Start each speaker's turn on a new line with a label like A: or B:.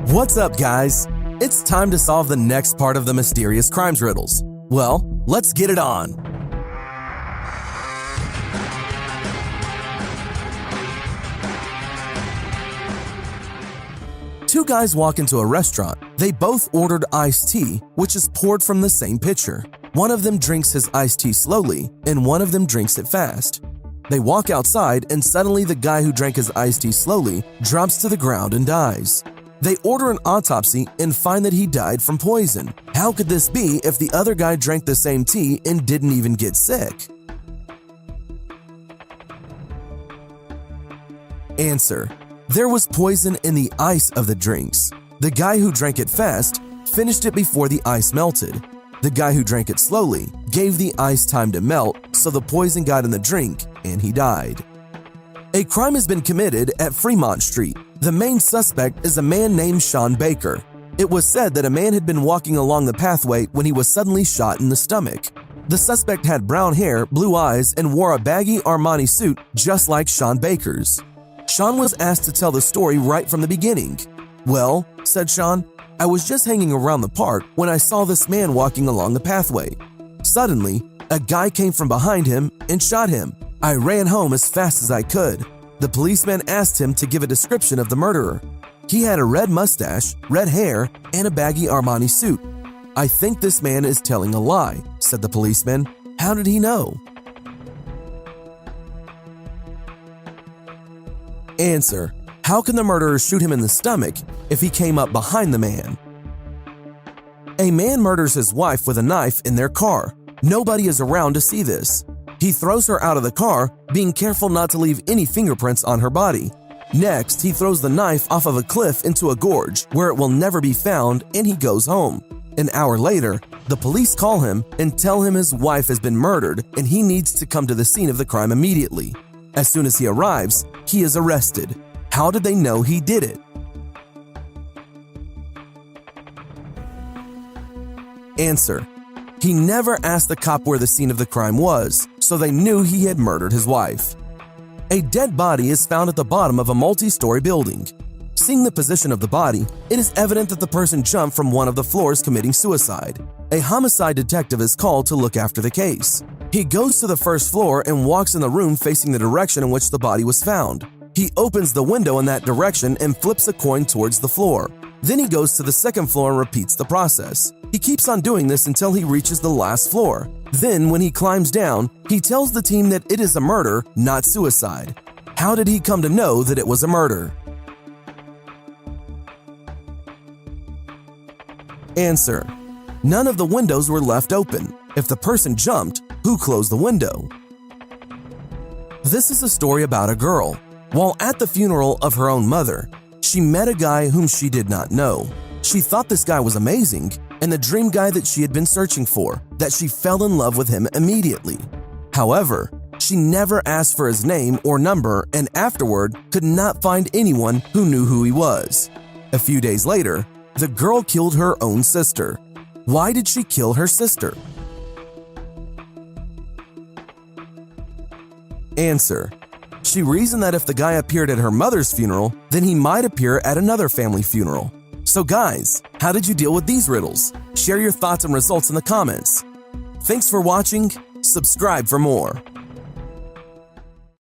A: What's up, guys? It's time to solve the next part of the mysterious crimes riddles. Well, let's get it on. Two guys walk into a restaurant. They both ordered iced tea, which is poured from the same pitcher. One of them drinks his iced tea slowly, and one of them drinks it fast. They walk outside, and suddenly the guy who drank his iced tea slowly drops to the ground and dies. They order an autopsy and find that he died from poison. How could this be if the other guy drank the same tea and didn't even get sick? Answer: there was poison in the ice of the drinks. The guy who drank it fast finished it before the ice melted. The guy who drank it slowly gave the ice time to melt, so the poison got in the drink and he died. A crime has been committed at Fremont Street. The main suspect is a man named Sean Baker. It was said that a man had been walking along the pathway when he was suddenly shot in the stomach. The suspect had brown hair, blue eyes, and wore a baggy Armani suit just like Sean Baker's. Sean was asked to tell the story right from the beginning. "Well," said Sean, "I was just hanging around the park when I saw this man walking along the pathway. Suddenly, a guy came from behind him and shot him. I ran home as fast as I could. The policeman asked him to give a description of the murderer. He had a red mustache, red hair, and a baggy Armani suit. I think this man is telling a lie," said the policeman. "How did he know?" Answer: how can the murderer shoot him in the stomach if he came up behind the man? A man murders his wife with a knife in their car. Nobody is around to see this. He throws her out of the car, being careful not to leave any fingerprints on her body. Next, he throws the knife off of a cliff into a gorge where it will never be found, and he goes home. An hour later, the police call him and tell him his wife has been murdered and he needs to come to the scene of the crime immediately. As soon as he arrives, he is arrested. How did they know he did it? Answer: he never asked the cop where the scene of the crime was, so they knew he had murdered his wife. A dead body is found at the bottom of a multi-story building. Seeing the position of the body, it is evident that the person jumped from one of the floors committing suicide. A homicide detective is called to look after the case. He goes to the first floor and walks in the room facing the direction in which the body was found. He opens the window in that direction and flips a coin towards the floor. Then he goes to the second floor and repeats the process. He keeps on doing this until he reaches the last floor. Then, when he climbs down, he tells the team that it is a murder, not suicide. How did he come to know that it was a murder? Answer: none of the windows were left open. If the person jumped, who closed the window? This is a story about a girl. While at the funeral of her own mother, she met a guy whom she did not know. She thought this guy was amazing and the dream guy that she had been searching for, that she fell in love with him immediately. However, she never asked for his name or number and afterward could not find anyone who knew who he was. A few days later, the girl killed her own sister. Why did she kill her sister? Answer: she reasoned that if the guy appeared at her mother's funeral, then he might appear at another family funeral. So guys, how did you deal with these riddles? Share your thoughts and results in the comments. Thanks for watching. Subscribe for more.